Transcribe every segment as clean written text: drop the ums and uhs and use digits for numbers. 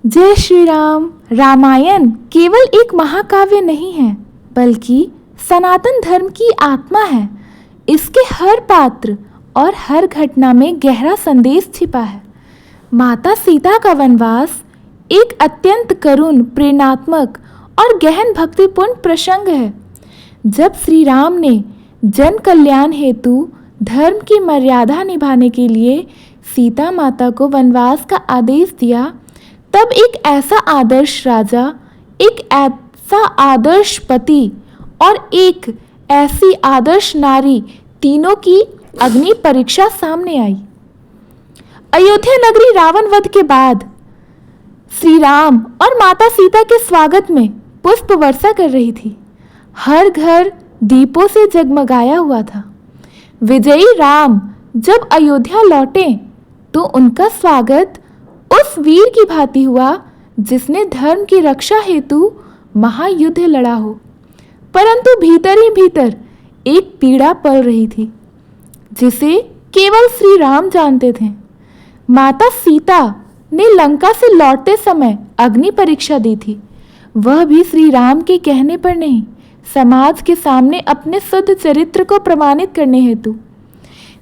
जय श्री राम। रामायण केवल एक महाकाव्य नहीं है, बल्कि सनातन धर्म की आत्मा है। इसके हर पात्र और हर घटना में गहरा संदेश छिपा है। माता सीता का वनवास एक अत्यंत करुण, प्रेरणात्मक और गहन भक्तिपूर्ण प्रसंग है। जब श्री राम ने जन कल्याण हेतु धर्म की मर्यादा निभाने के लिए सीता माता को वनवास का आदेश दिया, तब एक ऐसा आदर्श राजा, एक ऐसा आदर्श पति और एक ऐसी आदर्श नारी, तीनों की अग्नि परीक्षा सामने आई। अयोध्या नगरी रावण वध के बाद श्री राम और माता सीता के स्वागत में पुष्प वर्षा कर रही थी। हर घर दीपों से जगमगाया हुआ था। विजयी राम जब अयोध्या लौटे तो उनका स्वागत उस वीर की भांति हुआ जिसने धर्म की रक्षा हेतु महायुद्ध लड़ा हो। परंतु भीतर ही भीतर एक पीड़ा पल रही थी, जिसे केवल श्री राम जानते थे। माता सीता ने लंका से लौटते समय अग्नि परीक्षा दी थी, वह भी श्री राम के कहने पर नहीं, समाज के सामने अपने शुद्ध चरित्र को प्रमाणित करने हेतु।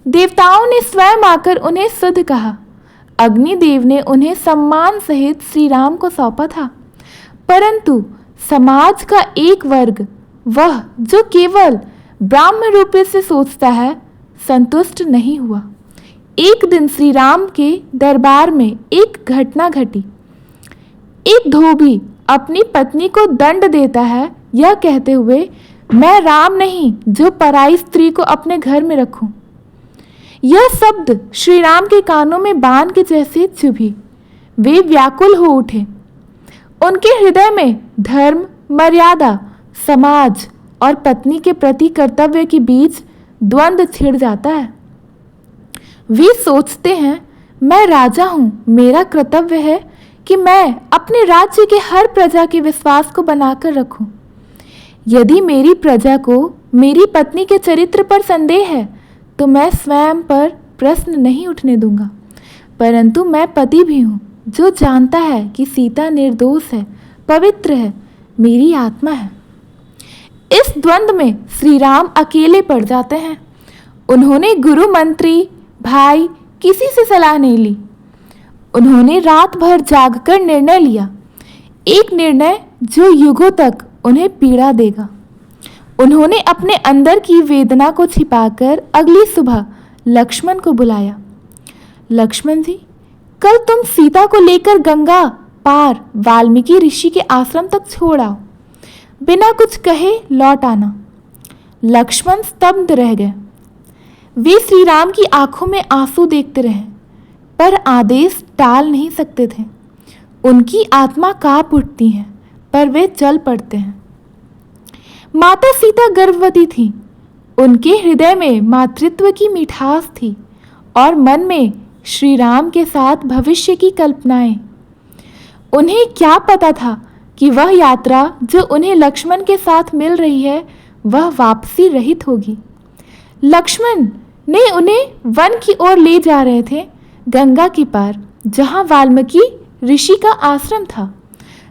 देवताओं ने स्वयं आकर उन्हें शुद्ध कहा। अग्निदेव ने उन्हें सम्मान सहित श्री राम को सौंपा था। परंतु समाज का एक वर्ग, वह जो केवल ब्राह्मण रूप से सोचता है, संतुष्ट नहीं हुआ। एक दिन श्री राम के दरबार में एक घटना घटी। एक धोबी अपनी पत्नी को दंड देता है, यह कहते हुए, मैं राम नहीं जो पराई स्त्री को अपने घर में रखूं। यह शब्द श्री राम के कानों में बाण के जैसे चुभी। वे व्याकुल हो उठे। उनके हृदय में धर्म, मर्यादा, समाज और पत्नी के प्रति कर्तव्य के बीच द्वंद्व छिड़ जाता है। वे सोचते हैं, मैं राजा हूँ, मेरा कर्तव्य है कि मैं अपने राज्य के हर प्रजा के विश्वास को बनाकर रखूं। यदि मेरी प्रजा को मेरी पत्नी के चरित्र पर संदेह है तो मैं स्वयं पर प्रश्न नहीं उठने दूंगा। परंतु मैं पति भी हूँ जो जानता है कि सीता निर्दोष है, पवित्र है, मेरी आत्मा है। इस द्वंद्व में श्री राम अकेले पड़ जाते हैं। उन्होंने गुरु, मंत्री, भाई किसी से सलाह नहीं ली। उन्होंने रात भर जागकर निर्णय लिया, एक निर्णय जो युगों तक उन्हें पीड़ा देगा। उन्होंने अपने अंदर की वेदना को छिपाकर अगली सुबह लक्ष्मण को बुलाया। लक्ष्मण जी, कल तुम सीता को लेकर गंगा पार वाल्मीकि ऋषि के आश्रम तक छोड़ आओ। बिना कुछ कहे लौट आना। लक्ष्मण स्तब्ध रह गए। वे श्री राम की आंखों में आंसू देखते रहे, पर आदेश टाल नहीं सकते थे। उनकी आत्मा कांप उठती है, पर वे चल पड़ते हैं। माता सीता गर्भवती थी। उनके हृदय में मातृत्व की मिठास थी और मन में श्री राम के साथ भविष्य की कल्पनाएं। उन्हें क्या पता था कि वह यात्रा जो उन्हें लक्ष्मण के साथ मिल रही है, वह वापसी रहित होगी। लक्ष्मण ने उन्हें वन की ओर ले जा रहे थे, गंगा के पार, जहां वाल्मीकि ऋषि का आश्रम था।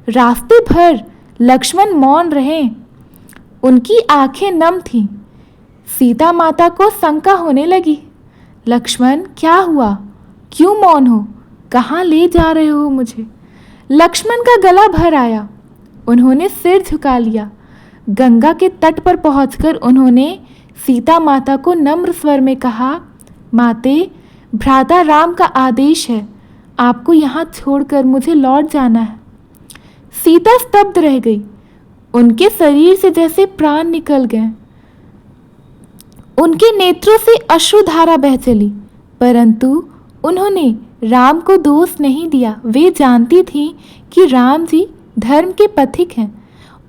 रास्ते भर लक्ष्मण मौन रहे। उनकी आंखें नम थीं। सीता माता को शंका होने लगी। लक्ष्मण, क्या हुआ? क्यों मौन हो? कहाँ ले जा रहे हो मुझे? लक्ष्मण का गला भर आया। उन्होंने सिर झुका लिया। गंगा के तट पर पहुंचकर उन्होंने सीता माता को नम्र स्वर में कहा, माते, भ्राता राम का आदेश है, आपको यहाँ छोड़कर मुझे लौट जाना है। सीता स्तब्ध रह गई। उनके शरीर से जैसे प्राण निकल गए। उनके नेत्रों से अश्रुधारा बह चली, परंतु उन्होंने राम को दोष नहीं दिया। वे जानती थीं कि राम जी धर्म के पथिक हैं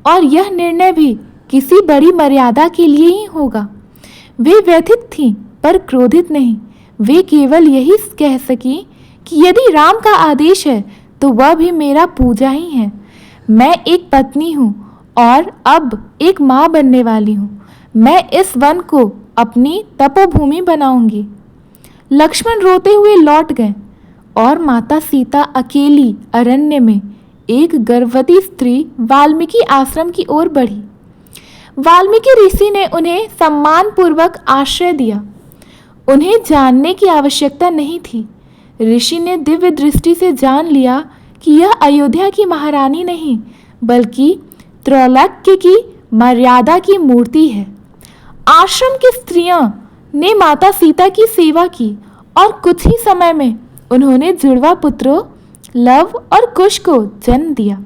और यह निर्णय भी किसी बड़ी मर्यादा के लिए ही होगा। वे व्यथित थीं, पर क्रोधित नहीं। वे केवल यही कह सकी कि यदि राम का आदेश है तो वह भी मेरा पूजा ही है। मैं एक पत्नी हूँ और अब एक माँ बनने वाली हूँ। मैं इस वन को अपनी तपोभूमि बनाऊंगी। लक्ष्मण रोते हुए लौट गए और माता सीता अकेली अरण्य में एक गर्भवती स्त्री वाल्मीकि आश्रम की ओर बढ़ी। वाल्मीकि ऋषि ने उन्हें सम्मानपूर्वक आश्रय दिया। उन्हें जानने की आवश्यकता नहीं थी। ऋषि ने दिव्य दृष्टि से जान लिया कि यह अयोध्या की महारानी नहीं, बल्कि त्रैलोक्य की मर्यादा की मूर्ति है। आश्रम की स्त्रियों ने माता सीता की सेवा की और कुछ ही समय में उन्होंने जुड़वा पुत्रों लव और कुश को जन्म दिया।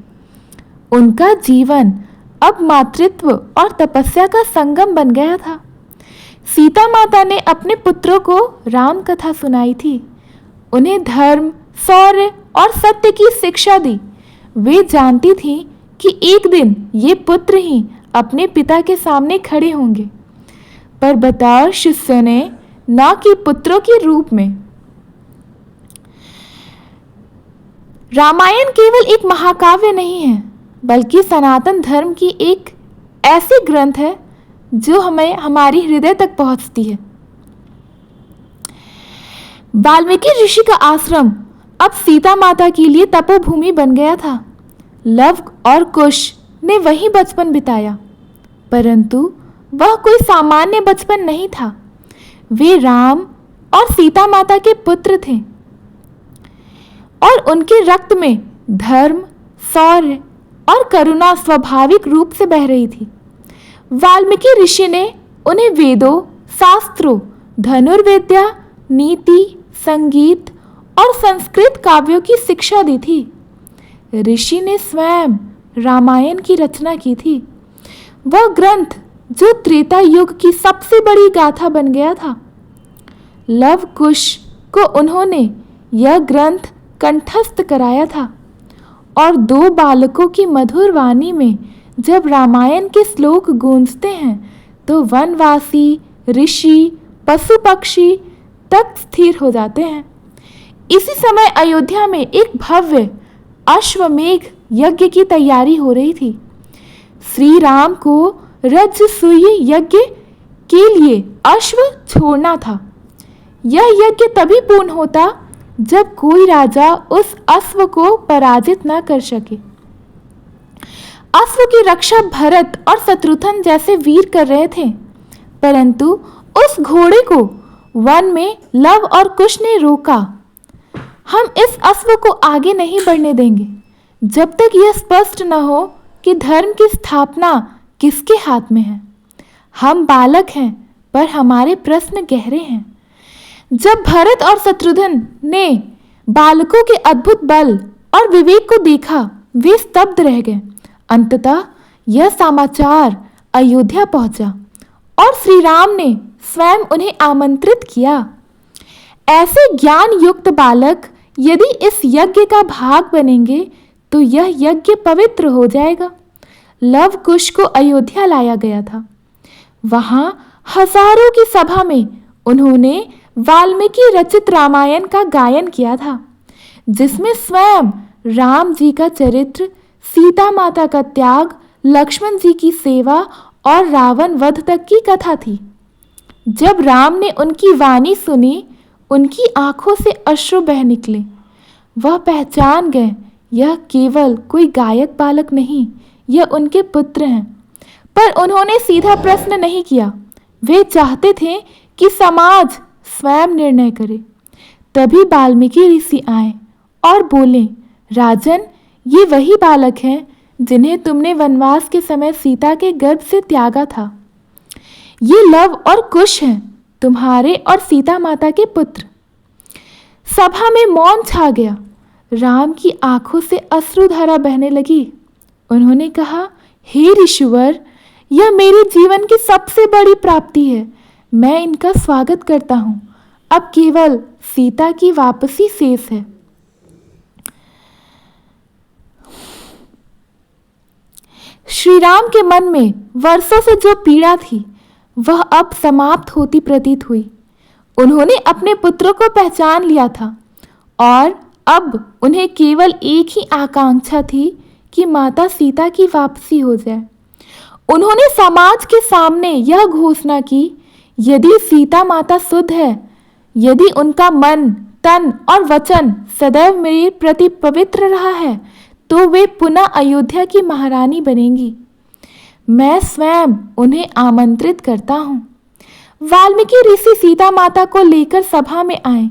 उनका जीवन अब मातृत्व और तपस्या का संगम बन गया था। सीता माता ने अपने पुत्रों को राम कथा सुनाई थी। उन्हें धर्म, शौर्य और सत्य की शिक्षा दी। वे जानती थीं कि एक दिन ये पुत्र ही अपने पिता के सामने खड़े होंगे, पर बताओ शिष्यों ने न कि पुत्रों के रूप में। रामायण केवल एक महाकाव्य नहीं है, बल्कि सनातन धर्म की एक ऐसी ग्रंथ है जो हमें हमारी हृदय तक पहुंचती है। वाल्मीकि ऋषि का आश्रम अब सीता माता के लिए तपोभूमि बन गया था। लव और कुश ने वहीं बचपन बिताया, परंतु वह कोई सामान्य बचपन नहीं था। वे राम और सीता माता के पुत्र थे और उनके रक्त में धर्म, शौर्य और करुणा स्वाभाविक रूप से बह रही थी। वाल्मीकि ऋषि ने उन्हें वेदों, शास्त्रों, धनुर्विद्या, नीति, संगीत और संस्कृत काव्यों की शिक्षा दी थी। ऋषि ने स्वयं रामायण की रचना की थी, वह ग्रंथ जो त्रेता युग की सबसे बड़ी गाथा बन गया था। लव कुश को उन्होंने यह ग्रंथ कंठस्थ कराया था और दो बालकों की मधुर वाणी में जब रामायण के श्लोक गूंजते हैं तो वनवासी, ऋषि, पशु पक्षी तक स्थिर हो जाते हैं। इसी समय अयोध्या में एक भव्य अश्वमेघ यज्ञ की तैयारी हो रही थी। श्री राम को रजसूय यज्ञ के लिए अश्व छोड़ना था। यह यज्ञ तभी पूर्ण होता जब कोई राजा उस अश्व को पराजित न कर सके। अश्व की रक्षा भरत और शत्रुघ्न जैसे वीर कर रहे थे, परंतु उस घोड़े को वन में लव और कुश ने रोका। हम इस अश्व को आगे नहीं बढ़ने देंगे जब तक यह स्पष्ट न हो कि धर्म की स्थापना किसके हाथ में है। हम बालक हैं, पर हमारे प्रश्न गहरे हैं। जब भरत और शत्रुघ्न ने बालकों के अद्भुत बल और विवेक को देखा, वे स्तब्ध रह गए। अंततः यह समाचार अयोध्या पहुंचा और श्री राम ने स्वयं उन्हें आमंत्रित किया। ऐसे ज्ञान युक्त बालक यदि इस यज्ञ का भाग बनेंगे तो यह यज्ञ पवित्र हो जाएगा। लव कुश को अयोध्या लाया गया था। वहां हजारों की सभा में उन्होंने वाल्मीकि रचित रामायण का गायन किया था, जिसमें स्वयं राम जी का चरित्र, सीता माता का त्याग, लक्ष्मण जी की सेवा और रावण वध तक की कथा थी। जब राम ने उनकी वाणी सुनी, उनकी आंखों से अश्रु बह निकले। वह पहचान गए यह केवल कोई गायक बालक नहीं, यह उनके पुत्र हैं। पर उन्होंने सीधा प्रश्न नहीं किया। वे चाहते थे कि समाज स्वयं निर्णय करे। तभी वाल्मीकि ऋषि आए और बोले, राजन, ये वही बालक हैं जिन्हें तुमने वनवास के समय सीता के गर्भ से त्यागा था। ये लव और कुश हैं, तुम्हारे और सीता माता के पुत्र। सभा में मौन छा गया। राम की आंखों से अश्रुधारा बहने लगी। उन्होंने कहा, हे ऋषिवर, यह मेरे जीवन की सबसे बड़ी प्राप्ति है। मैं इनका स्वागत करता हूँ। अब केवल सीता की वापसी शेष है। श्री राम के मन में वर्षों से जो पीड़ा थी, वह अब समाप्त होती प्रतीत हुई। उन्होंने अपने पुत्रों को पहचान लिया था और अब उन्हें केवल एक ही आकांक्षा थी कि माता सीता की वापसी हो जाए। उन्होंने समाज के सामने यह घोषणा की, यदि सीता माता शुद्ध है, यदि उनका मन, तन और वचन सदैव मेरे प्रति पवित्र रहा है, तो वे पुनः अयोध्या की महारानी बनेंगी। मैं स्वयं उन्हें आमंत्रित करता हूँ। वाल्मीकि ऋषि सीता माता को लेकर सभा में आए।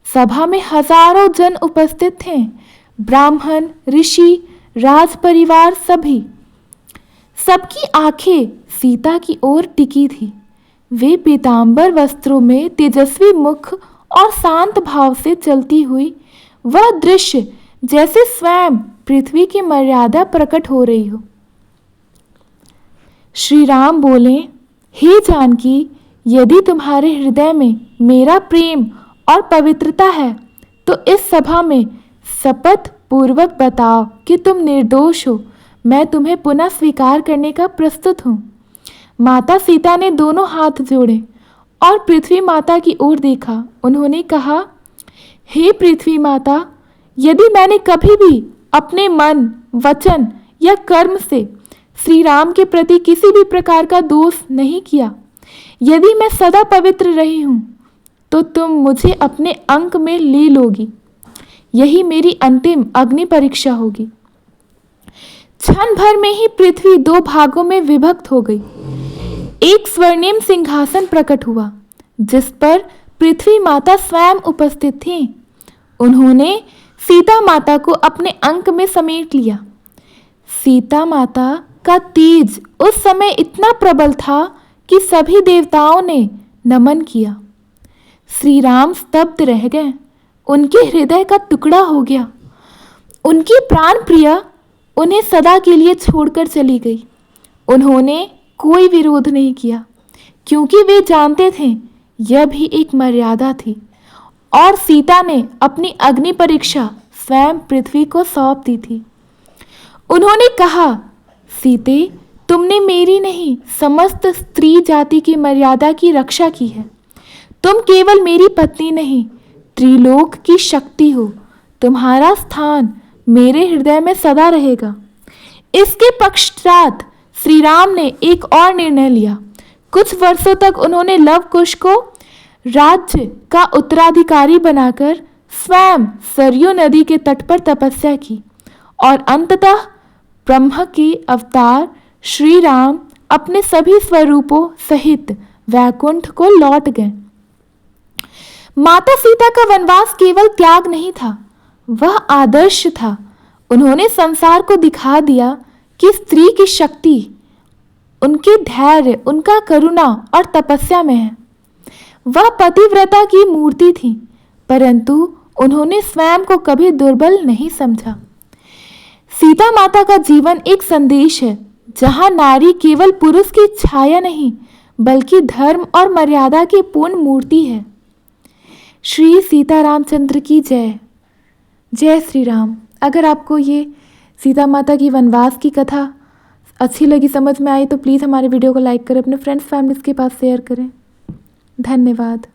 सभा में हजारों जन उपस्थित थे, ब्राह्मण, ऋषि, राज परिवार, सभी। सबकी आंखें सीता की ओर टिकी थी। वे पीतांबर वस्त्रों में तेजस्वी मुख और शांत भाव से चलती हुई, वह दृश्य जैसे स्वयं पृथ्वी की मर्यादा प्रकट हो रही हो। श्री राम बोले, हे जानकी, यदि तुम्हारे हृदय में मेरा प्रेम और पवित्रता है तो इस सभा में शपथ पूर्वक बताओ कि तुम निर्दोष हो। मैं तुम्हें पुनः स्वीकार करने का प्रस्तुत हूँ। माता सीता ने दोनों हाथ जोड़े और पृथ्वी माता की ओर देखा। उन्होंने कहा, हे पृथ्वी माता, यदि मैंने कभी भी अपने मन, वचन या कर्म से श्री राम के प्रति किसी भी प्रकार का दोष नहीं किया, यदि मैं सदा पवित्र रही हूँ, तो तुम मुझे अपने अंक में ले लोगी। यही मेरी अंतिम अग्नि परीक्षा होगी। क्षण भर में ही पृथ्वी दो भागों में विभक्त हो गई। एक स्वर्णिम सिंहासन प्रकट हुआ जिस पर पृथ्वी माता स्वयं उपस्थित थीं। उन्होंने सीता माता को अपने अंक में समेट लिया। सीता माता का तेज उस समय इतना प्रबल था कि सभी देवताओं ने नमन किया। श्री राम स्तब्ध रह गए। उनके हृदय का टुकड़ा हो गया। उनकी प्राण प्रिया उन्हें सदा के लिए छोड़कर चली गई। उन्होंने कोई विरोध नहीं किया क्योंकि वे जानते थे यह भी एक मर्यादा थी और सीता ने अपनी अग्नि परीक्षा स्वयं पृथ्वी को सौंप दी थी। उन्होंने कहा, सीते, तुमने मेरी नहीं समस्त स्त्री जाति की मर्यादा की रक्षा की है। तुम केवल मेरी पत्नी नहीं, त्रिलोक की शक्ति हो। तुम्हारा स्थान मेरे हृदय में सदा रहेगा। इसके पश्चात श्री राम ने एक और निर्णय लिया। कुछ वर्षों तक उन्होंने लव कुश को राज्य का उत्तराधिकारी बनाकर स्वयं सरयू नदी के तट पर तपस्या की और अंततः ब्रह्म के अवतार श्री राम अपने सभी स्वरूपों सहित वैकुंठ को लौट गए। माता सीता का वनवास केवल त्याग नहीं था, वह आदर्श था। उन्होंने संसार को दिखा दिया कि स्त्री की शक्ति उनके धैर्य, उनका करुणा और तपस्या में है। वह पतिव्रता की मूर्ति थी, परंतु उन्होंने स्वयं को कभी दुर्बल नहीं समझा। सीता माता का जीवन एक संदेश है जहां नारी केवल पुरुष की छाया नहीं बल्कि धर्म और मर्यादा की पूर्ण मूर्ति है। श्री सीता रामचंद्र की जय। जय श्री राम। अगर आपको ये सीता माता की वनवास की कथा अच्छी लगी, समझ में आई, तो प्लीज़ हमारे वीडियो को लाइक करें, अपने फ्रेंड्स फैमिलीज़ के पास शेयर करें। धन्यवाद।